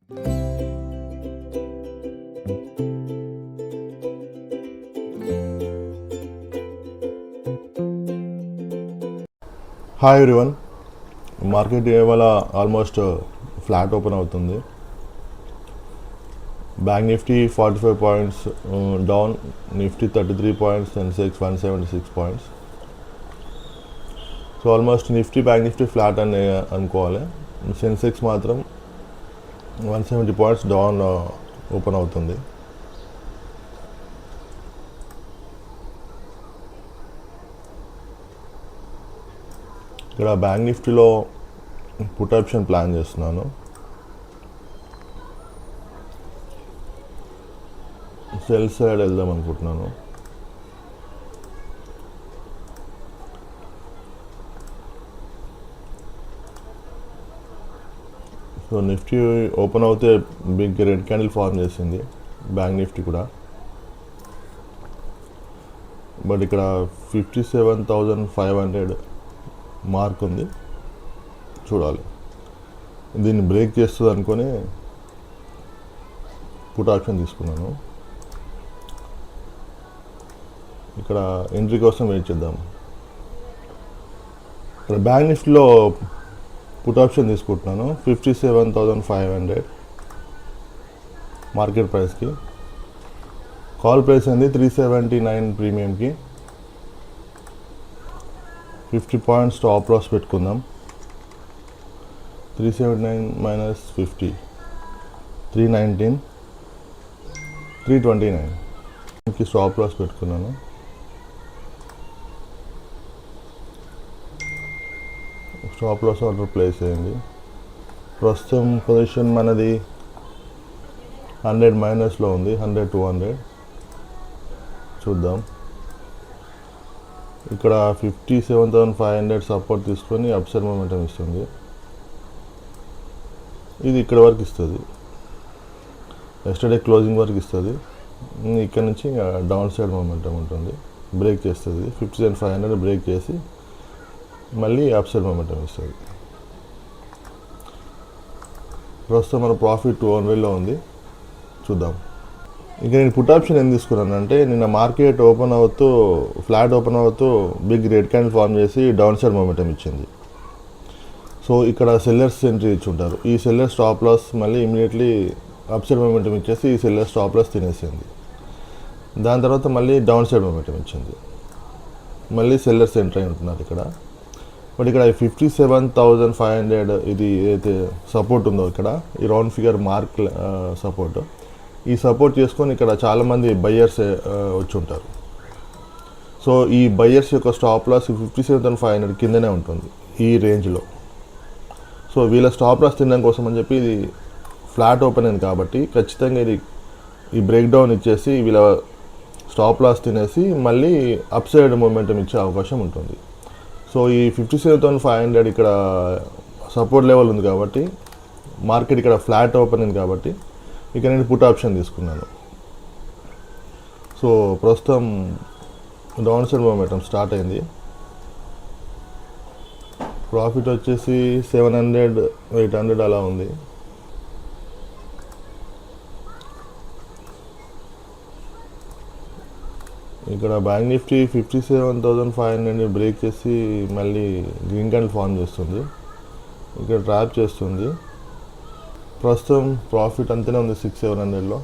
Hi everyone, market ఇవాళ almost flat open అవుతుంది. Bank Nifty 45 points down, Nifty 33 points, Sensex 176 points. So almost Nifty bank Nifty flat అని అనుకోవాలి. సెన్సెక్స్ మాత్రం 170 points down open అవుతుంది. ఇక్కడ bank నిఫ్టీలో పుట్ ఆప్షన్ ప్లాన్ చేస్తున్నాను. సెల్ సైడ్ వెళ్దాం అనుకుంటున్నాను. సో నిఫ్టీ ఓపెన్ అవుతే బిగ్ రెడ్ క్యాండిల్ ఫార్మ్ చేసింది, బ్యాంక్ నిఫ్టీ కూడా. బట్ ఇక్కడ 57,500 మార్క్ ఉంది, చూడాలి. దీన్ని బ్రేక్ చేస్తుంది అనుకొని పుట్ ఆప్షన్ తీసుకున్నాను. ఇక్కడ ఎంట్రీ కోసం వెయిట్ చేద్దాం. ఇక్కడ బ్యాంక్ నిఫ్టీలో పుట్ ఆప్షన్ తీసుకుంటున్నాను 57,500 మార్కెట్ ప్రైస్కి. కాల్ ప్రైస్ అనేది 379 ప్రీమియంకి. 50 పాయింట్స్ టాప్ లాస్ పెట్టుకుందాం. 379 మైనస్ 50 319 329కి స్టాప్ లాస్ పెట్టుకున్నాను. స్టాప్ లాస్ ఆర్డర్ ప్లేస్ అయింది. ప్రస్తుతం పొజిషన్ మనది 100 మైనస్లో ఉంది, 100 200 చూద్దాం. ఇక్కడ 57,500 సపోర్ట్ తీసుకొని అప్సైడ్ మొమెంటం ఇస్తుంది. ఇది ఇక్కడ వరకు ఇస్తుంది, ఎస్టర్డే క్లోజింగ్ వరకు ఇస్తుంది. ఇక్కడ నుంచి డౌన్ సైడ్ మొమెంటం ఉంటుంది, బ్రేక్ చేస్తుంది. 57,500 బ్రేక్ చేసి మళ్ళీ అప్సైడ్ మొమెంటం ఇస్తుంది. ప్రస్తుతం మన ప్రాఫిట్ 200లో ఉంది, చూద్దాం. ఇక నేను పుట్ ఆప్షన్ ఏం తీసుకున్నాను అంటే, నిన్న మార్కెట్ ఓపెన్ అవుతూ ఫ్లాట్ ఓపెన్ అవుతూ బిగ్ రెడ్ క్యాండిల్ ఫార్మ్ చేసి డౌన్ సైడ్ మొమెంటం ఇచ్చింది. సో ఇక్కడ సెల్లర్స్ ఎంట్రీ ఇచ్చుంటారు. ఈ సెల్లర్ స్టాప్ లాస్ మళ్ళీ ఇమీడియట్లీ అప్ సైడ్ మొమెంటం ఇచ్చేసి ఈ సెల్లర్ స్టాప్ లాస్ తినేసింది. దాని తర్వాత మళ్ళీ డౌన్ సైడ్ మొమెంటం ఇచ్చింది, మళ్ళీ సెల్లర్స్ ఎంట్రీ అయి ఉంటున్నారు ఇక్కడ. బట్ ఇక్కడ 57,500 ఇది ఏదైతే సపోర్ట్ ఉందో ఇక్కడ, ఈ రౌండ్ ఫిగర్ మార్క్ సపోర్ట్, ఈ సపోర్ట్ చేసుకొని ఇక్కడ చాలామంది బయ్యర్స్ వచ్చి ఉంటారు. సో ఈ బయ్యర్స్ యొక్క స్టాప్ లాస్ 57,500 కిందనే ఉంటుంది ఈ రేంజ్లో. సో వీళ్ళ స్టాప్ లాస్ తినడం కోసం అని చెప్పి, ఇది ఫ్లాట్ ఓపెన్ అయింది కాబట్టి ఖచ్చితంగా ఇది ఈ బ్రేక్ డౌన్ ఇచ్చేసి వీళ్ళ స్టాప్ లాస్ తినేసి మళ్ళీ అప్ సైడ్ మూమెంటం ఇచ్చే అవకాశం ఉంటుంది. సో ఈ 57,500 ఇక్కడ సపోర్ట్ లెవెల్ ఉంది కాబట్టి, మార్కెట్ ఇక్కడ ఫ్లాట్ ఓపెన్ అయింది కాబట్టి ఇక నేను పుట్ ఆప్షన్ తీసుకున్నాను. సో ప్రస్తుతం డౌన్ సైడ్ మూమెంటం స్టార్ట్ అయింది. ప్రాఫిట్ వచ్చేసి 700 800 అలా ఉంది. ఇక్కడ బ్యాంక్ నిఫ్టీ 57,500 బ్రేక్ చేసి మళ్ళీ గ్రీన్ క్యాండిల్ ఫార్మ్ చేస్తుంది, ఇక్కడ ట్రాప్ చేస్తుంది. ప్రస్తుతం ప్రాఫిట్ అంతనే ఉంది 600-700లో.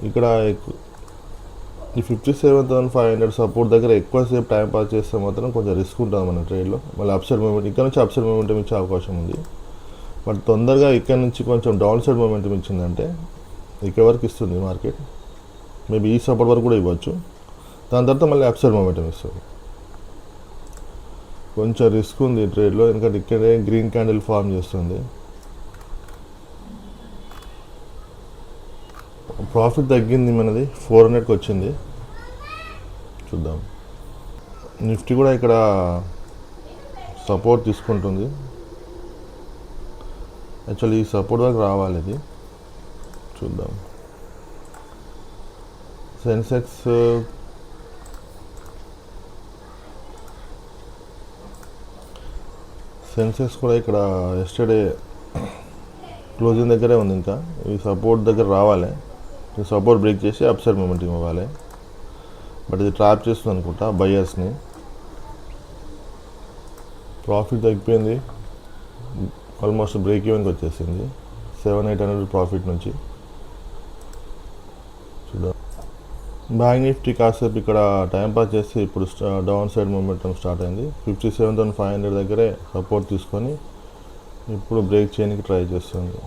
ఇక్కడ ఈ 57,500 సపోర్ట్ దగ్గర ఎక్కువసేపు టైం పాస్ చేస్తే మాత్రం కొంచెం రిస్క్ ఉంటుంది మన ట్రేడ్లో. మళ్ళీ అప్ సైడ్ మూమెంట్, ఇక్కడ నుంచి అప్ సైడ్ మూమెంటం ఇచ్చే అవకాశం ఉంది. బట్ తొందరగా ఇక్కడ నుంచి కొంచెం డౌన్ సైడ్ మూమెంటం ఇచ్చిందంటే ఇక్కడ వరకు ఇస్తుంది మార్కెట్, మేబీ ఈ సపోర్ట్ వరకు కూడా ఇవ్వచ్చు. దాని తర్వాత మళ్ళీ అప్ సైడ్ మూమెంటం ఇస్తుంది. కొంచెం రిస్క్ ఉంది ట్రేడ్లో, ఎందుకంటే ఇక్కడే గ్రీన్ క్యాండిల్ ఫార్మ్ చేస్తుంది. ప్రాఫిట్ తగ్గింది మనది, 400కి వచ్చింది, చూద్దాం. నిఫ్టీ కూడా ఇక్కడ సపోర్ట్ తీసుకుంటుంది. యాక్చువల్లీ ఈ సపోర్ట్ వరకు రావాలి, ఇది చూద్దాం. సెన్సెక్స్ సెన్సెక్స్ కూడా ఇక్కడ ఎస్టర్డే క్లోజింగ్ దగ్గరే ఉంది. ఇంకా ఈ సపోర్ట్ దగ్గర రావాలి, ఈ సపోర్ట్ బ్రేక్ చేసి అప్ సైడ్ మూమెంటింగ్ ఇవ్వాలి. బట్ ఇది ట్రాప్ చేస్తుంది అనుకుంటా బయర్స్ని. ప్రాఫిట్ తగ్గిపోయింది, ఆల్మోస్ట్ బ్రేక్ ఈవెన్కి వచ్చేసింది. 700-800 ప్రాఫిట్ నుంచి చూద్దాం. బ్యాంక్ నిఫ్టీ కాసేపు ఇక్కడ టైంపాస్ చేసి ఇప్పుడు డౌన్ సైడ్ మూమెంటం స్టార్ట్ అయింది. 57,500 దగ్గరే సపోర్ట్ తీసుకొని ఇప్పుడు బ్రేక్ చేయడానికి ట్రై చేస్తుంది.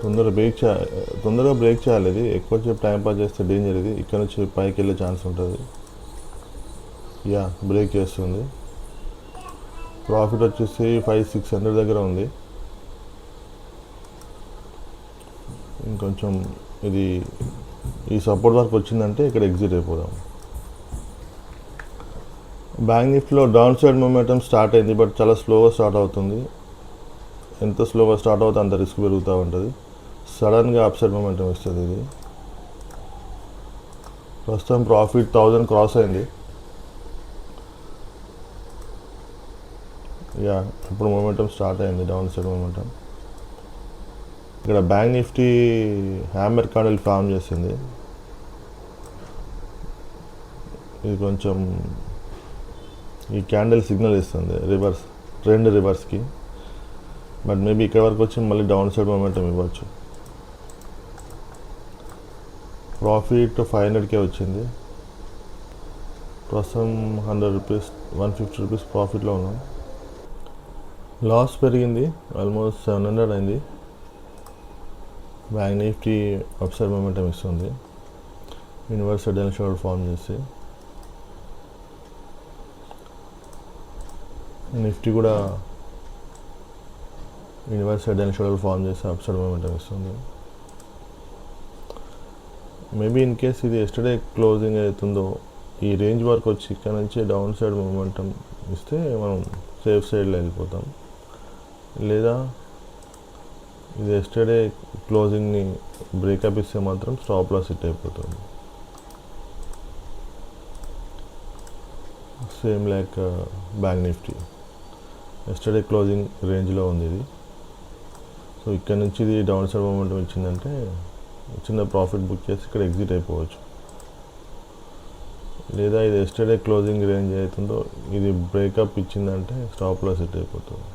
తొందరగా బ్రేక్ చేయాలి. ఇది ఎక్కువసేపు టైంపాస్ చేస్తే డేంజర్. ఇది ఇక్కడ నుంచి పైకి వెళ్ళే ఛాన్స్ ఉంటుంది. బ్రేక్ చేస్తుంది. ప్రాఫిట్ వచ్చేసి 500-600 దగ్గర ఉంది. ఇంకొంచెం ఇది ఈ సపోర్ట్ వరకు వచ్చిందంటే ఇక్కడ ఎగ్జిట్ అయిపోదాం. బ్యాంక్ నిఫ్టీలో డౌన్ సైడ్ మూమెంటం స్టార్ట్ అయింది, బట్ చాలా స్లోగా స్టార్ట్ అవుతుంది. ఎంత స్లోగా స్టార్ట్ అవుతుంది అంత రిస్క్ పెరుగుతూ ఉంటుంది. సడన్గా అప్ సైడ్ మూమెంటం ఇస్తుంది. ఇది ప్రస్తుతం ప్రాఫిట్ 1000 క్రాస్ అయింది. ఇప్పుడు మూమెంటం స్టార్ట్ అయింది, డౌన్ సైడ్ మూమెంటం. ఇక్కడ bank Nifty hammer candle form చేసింది. ఇది కొంచెం ఈ క్యాండిల్ సిగ్నల్ ఇస్తుంది రివర్స్, ట్రెండ్ రివర్స్కి. బట్ మేబీ ఇక్కడ వరకు వచ్చి మళ్ళీ డౌన్ సైడ్ మూమెంటం ఇవ్వచ్చు. ప్రాఫిట్ 500K వచ్చింది. ప్రస్తుతం 100 రూపీస్ 150 రూపీస్ ప్రాఫిట్లో ఉన్నాం. లాస్ పెరిగింది, ఆల్మోస్ట్ 700 అయింది. Bank Nifty up side momentum ఇస్తుంది, inverse head and shoulder form చేసి. నిఫ్టీ కూడా inverse head and shoulder form చేసి అప్ సైడ్ మూమెంటం ఇస్తుంది. మేబీ ఇన్ కేస్ ఇది ఎస్టర్డే క్లోజింగ్ అవుతుందో ఈ రేంజ్ వరకు వచ్చి ఇక్కడ నుంచి డౌన్ సైడ్ మూమెంటం ఇస్తే మనం సేఫ్ సైడ్లో వెళ్ళిపోతాం. లేదా ఇది ఎస్టర్డే క్లోజింగ్ని బ్రేకప్ ఇస్తే మాత్రం స్టాప్ లాస్ హిట్ అయిపోతుంది. Same like bank Nifty yesterday closing రేంజ్లో ఉంది ఇది. సో ఇక్కడ నుంచి ఇది డౌన్ సైడ్ మూమెంటం ఇచ్చిందంటే చిన్న ప్రాఫిట్ బుక్ చేసి ఇక్కడ ఎగ్జిట్ అయిపోవచ్చు. లేదా ఇది ఎస్టర్డే క్లోజింగ్ రేంజ్ అవుతుందో ఇది బ్రేకప్ ఇచ్చిందంటే స్టాప్ లాస్ హిట్ అయిపోతుంది.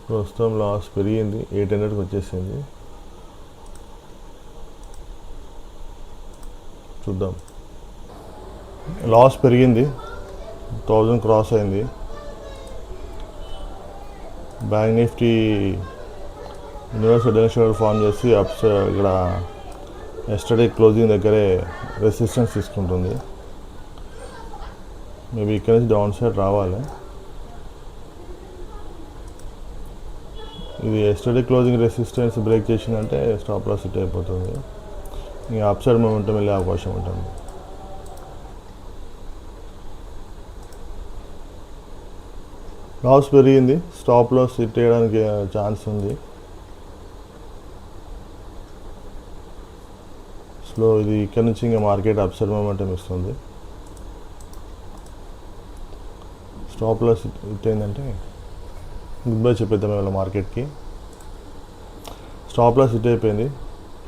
ప్రస్తుతం లాస్ పెరిగింది, 800కి వచ్చేసింది. చూద్దాం. లాస్ పెరిగింది, 1000 క్రాస్ అయింది. Bank Nifty inverse head and shoulder form చేసి అప్స్ ఇక్కడ ఎస్టర్డే క్లోజింగ్ దగ్గరే రెసిస్టెన్స్ తీసుకుంటుంది. మేబీ ఇక్కడ నుంచి డౌన్ సైడ్ రావాలి. ఇది ఎస్టర్డే క్లోజింగ్ రెసిస్టెన్స్ బ్రేక్ చేసిందంటే స్టాప్ లాస్ హిట్ అయిపోతుంది. ఇంకా అప్ సైడ్ మూమెంటం వెళ్ళే అవకాశం ఉంటుంది. లాస్ పెరిగింది, స్టాప్ లాస్ హిట్ చేయడానికి ఛాన్స్ ఉంది. స్లో ఇది ఇక్కడ నుంచి ఇంకా మార్కెట్ అప్ సైడ్ మూమెంటం ఇస్తుంది. స్టాప్ లాస్ హిట్ అయిందంటే గుడ్ బై చెప్పేద్దాం ఇవాళ మార్కెట్కి. స్టాప్ లాస్ హిట్ అయిపోయింది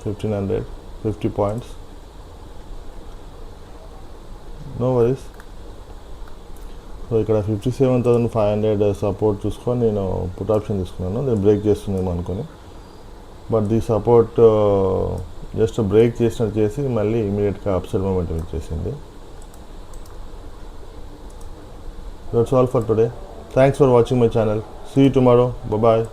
1550 పాయింట్స్. No worries. సో ఇక్కడ 57,500 సపోర్ట్ చూసుకొని నేను పుట్ ఆప్షన్ తీసుకున్నాను. నేను బ్రేక్ చేస్తుందేమో అనుకొని, but the support just break చేసినట్టు చేసి మళ్ళీ ఇమీడియట్గా అప్ సైడ్ మూమెంటం ఇచ్చేసింది. That's all for today. Thanks for watching my channel. See you tomorrow. Bye bye.